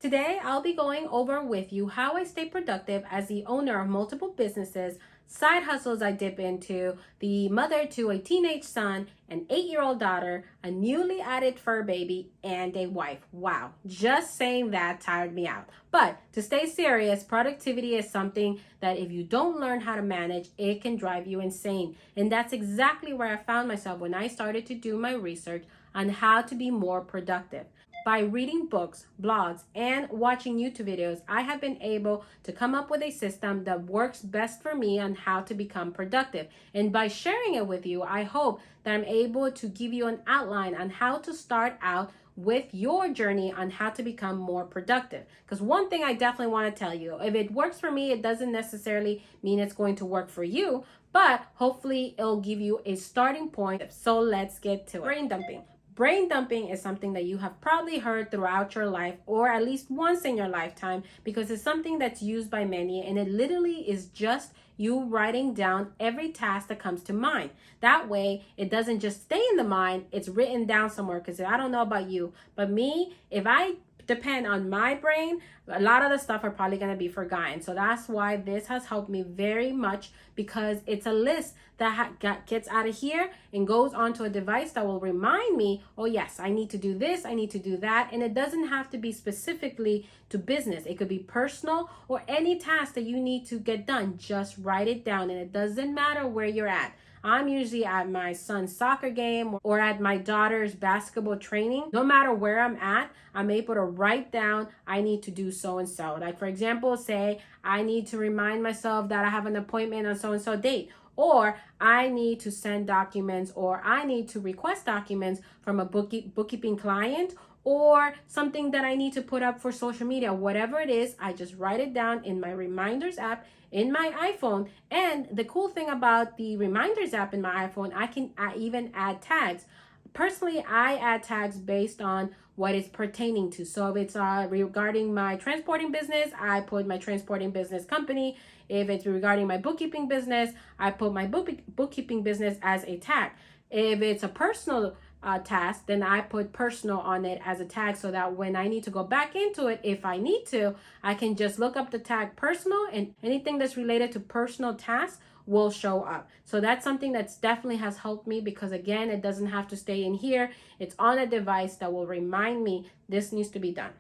Today, I'll be going over with you how I stay productive as the owner of multiple businesses, side hustles I dip into, the mother to a teenage son, an 8-year-old daughter, a newly added fur baby, and a wife. Wow, just saying that tired me out. But to stay serious, productivity is something that if you don't learn how to manage, it can drive you insane. And that's exactly where I found myself when I started to do my research on how to be more productive. By reading books, blogs, and watching YouTube videos, I have been able to come up with a system that works best for me on how to become productive. And by sharing it with you, I hope that I'm able to give you an outline on how to start out with your journey on how to become more productive. Because one thing I definitely want to tell you, if it works for me, it doesn't necessarily mean it's going to work for you, but hopefully it'll give you a starting point. So let's get to it. Brain dumping. Brain dumping is something that you have probably heard throughout your life or at least once in your lifetime because it's something that's used by many, and it literally is just you writing down every task that comes to mind. That way, it doesn't just stay in the mind, it's written down somewhere. Because I don't know about you, but me, if I depend on my brain, a lot of the stuff are probably going to be forgotten. So that's why this has helped me very much, because it's a list that gets out of here and goes onto a device that will remind me, oh yes, I need to do this, I need to do that. And it doesn't have to be specifically to business. It could be personal or any task that you need to get done. Just write it down, and it doesn't matter where you're at. I'm usually at my son's soccer game or at my daughter's basketball training. No matter where I'm at, I'm able to write down, I need to do so and so. Like, for example, say I need to remind myself that I have an appointment on so and so date, or I need to send documents, or I need to request documents from a bookkeeping client, or something that I need to put up for social media. Whatever it is, I just write it down in my reminders app in my iPhone. And the cool thing about the reminders app in my iPhone, I can even add tags. Personally, I add tags based on what it's pertaining to. So if it's regarding my transporting business, I put my transporting business company. If it's regarding my bookkeeping business, I put my bookkeeping business as a tag. If it's a personal task, then I put personal on it as a tag, so that when I need to go back into it, if I need to, I can just look up the tag personal, and anything that's related to personal tasks will show up. So that's something that's definitely has helped me, because again, it doesn't have to stay in here. It's on a device that will remind me this needs to be done.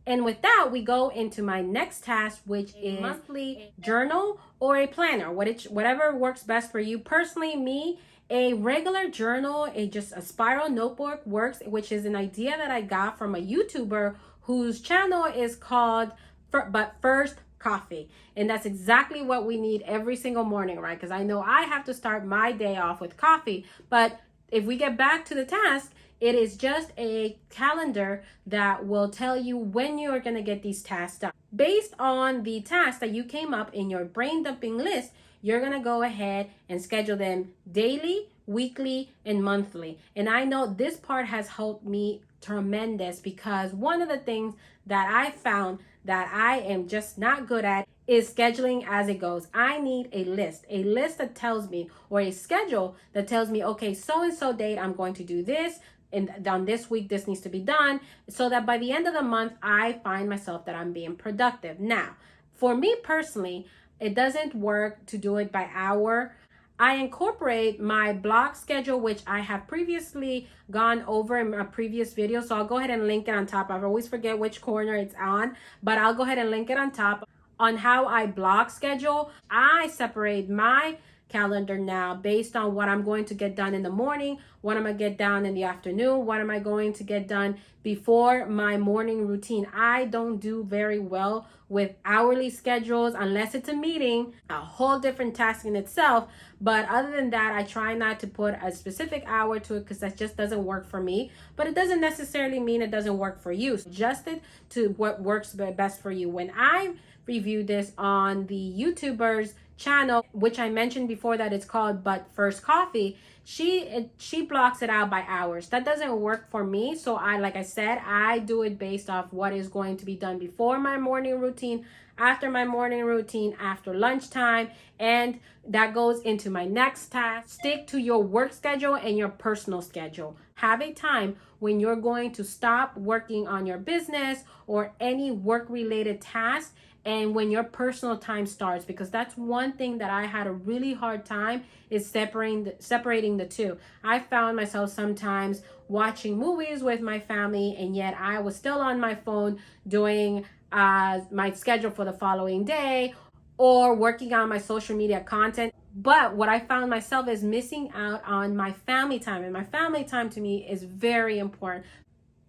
And with that, we go into my next task, which is monthly journal or a planner, whatever works best for you. Personally, me, a regular journal, just a spiral notebook works, which is an idea that I got from a YouTuber whose channel is called But First Coffee. And that's exactly what we need every single morning, right? Because I know I have to start my day off with coffee. But if we get back to the task, it is just a calendar that will tell you when you are going to get these tasks done. Based on the tasks that you came up in your brain dumping list, you're going to go ahead and schedule them daily, weekly, and monthly. And I know this part has helped me tremendous, because one of the things that I found that I am just not good at is scheduling as it goes. I need a list that tells me, or a schedule that tells me, okay, so and so date, I'm going to do this. And on this week, this needs to be done, so that by the end of the month, I find myself that I'm being productive. Now, for me personally, it doesn't work to do it by hour. I incorporate my block schedule, which I have previously gone over in my previous video. So I'll go ahead and link it on top. I always forget which corner it's on, but I'll go ahead and link it on top on how I block schedule. I separate my calendar now based on what I'm going to get done in the morning, what I'm going to get done in the afternoon, what am I going to get done before my morning routine. I don't do very well with hourly schedules unless it's a meeting, a whole different task in itself. But other than that, I try not to put a specific hour to it, because that just doesn't work for me. But it doesn't necessarily mean it doesn't work for you. So adjust it to what works best for you. When I reviewed this on the YouTuber's channel, which I mentioned before that it's called But First Coffee, she blocks it out by hours. That doesn't work for me. So like I said, I do it based off what is going to be done before my morning routine, after my morning routine, after lunchtime, and that goes into my next task. Stick to your work schedule and your personal schedule. Have a time when you're going to stop working on your business or any work related task, and when your personal time starts, because that's one thing that I had a really hard time is separating the two. I found myself sometimes watching movies with my family, and yet I was still on my phone doing my schedule for the following day or working on my social media content. But what I found myself is missing out on my family time, and my family time to me is very important.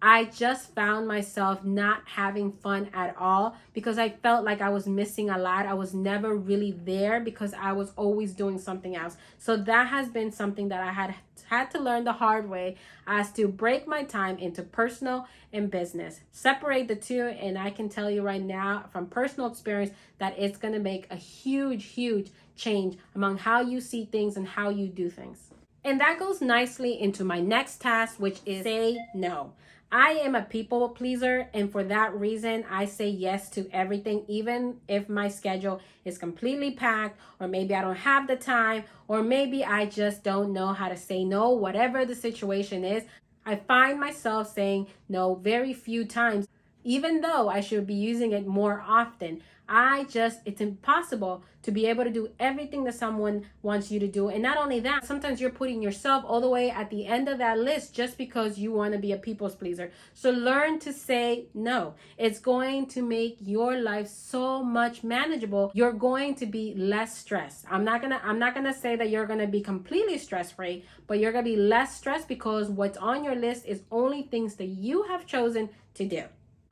I just found myself not having fun at all because I felt like I was missing a lot. I was never really there because I was always doing something else. So that has been something that I had to learn the hard way, as to break my time into personal and business. Separate the two, and I can tell you right now from personal experience that it's going to make a huge change among how you see things and how you do things. And that goes nicely into my next task, which is say no. I am a people pleaser, and for that reason, I say yes to everything, even if my schedule is completely packed, or maybe I don't have the time, or maybe I just don't know how to say no. Whatever the situation is, I find myself saying no very few times, even though I should be using it more often. It's impossible to be able to do everything that someone wants you to do. And not only that, sometimes you're putting yourself all the way at the end of that list just because you want to be a people's pleaser. So learn to say no. It's going to make your life so much manageable. You're going to be less stressed. I'm not gonna say that you're gonna be completely stress-free, but you're gonna be less stressed because what's on your list is only things that you have chosen to do.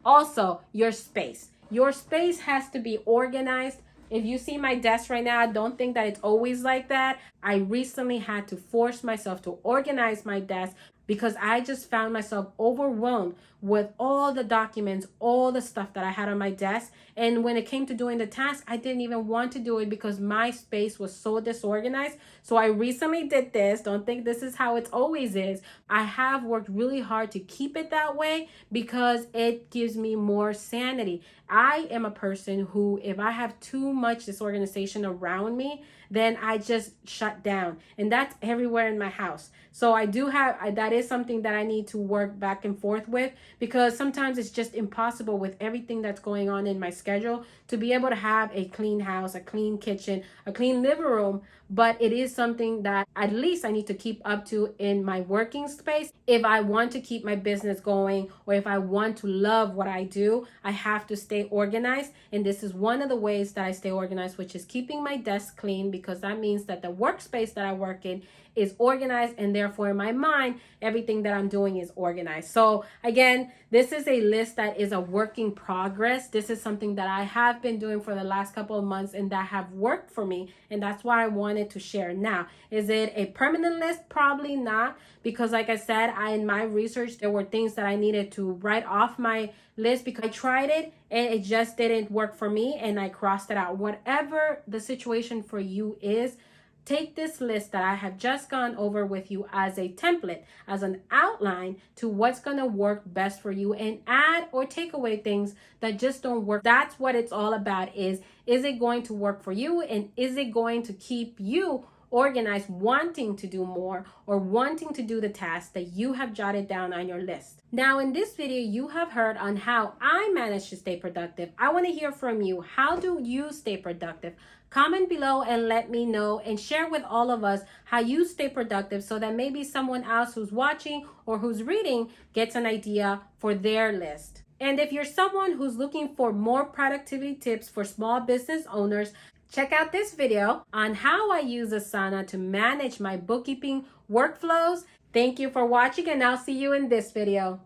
Also, your space. Your space has to be organized. If you see my desk right now, I don't think that it's always like that. I recently had to force myself to organize my desk because I just found myself overwhelmed with all the documents, all the stuff that I had on my desk. And when it came to doing the task, I didn't even want to do it because my space was so disorganized. So I recently did this. Don't think this is how it always is. I have worked really hard to keep it that way because it gives me more sanity. I am a person who, if I have too much disorganization around me, then I just shut down. And that's everywhere in my house. So that is something that I need to work back and forth with, because sometimes it's just impossible with everything that's going on in my schedule to be able to have a clean house, a clean kitchen, a clean living room. But it is something that at least I need to keep up to in my working space. If I want to keep my business going, or if I want to love what I do, I have to stay organized. And this is one of the ways that I stay organized, which is keeping my desk clean, because that means that the workspace that I work in is organized, and therefore in my mind, everything that I'm doing is organized. So again, this is a list that is a work in progress. This is something that I have been doing for the last couple of months and that have worked for me. And that's why I wanted to share now. Is it a permanent list? Probably not, because like I said, in my research, there were things that I needed to write off my list because I tried it and it just didn't work for me, and I crossed it out. Whatever the situation for you is, take this list that I have just gone over with you as a template, as an outline to what's going to work best for you, and add or take away things that just don't work. That's what it's all about. Is it going to work for you, and is it going to keep you organized, wanting to do more or wanting to do the tasks that you have jotted down on your list. Now, in this video, you have heard on how I manage to stay productive. I want to hear from you. How do you stay productive? Comment below and let me know, and share with all of us how you stay productive, so that maybe someone else who's watching or who's reading gets an idea for their list. And if you're someone who's looking for more productivity tips for small business owners, check out this video on how I use Asana to manage my bookkeeping workflows. Thank you for watching, and I'll see you in this video.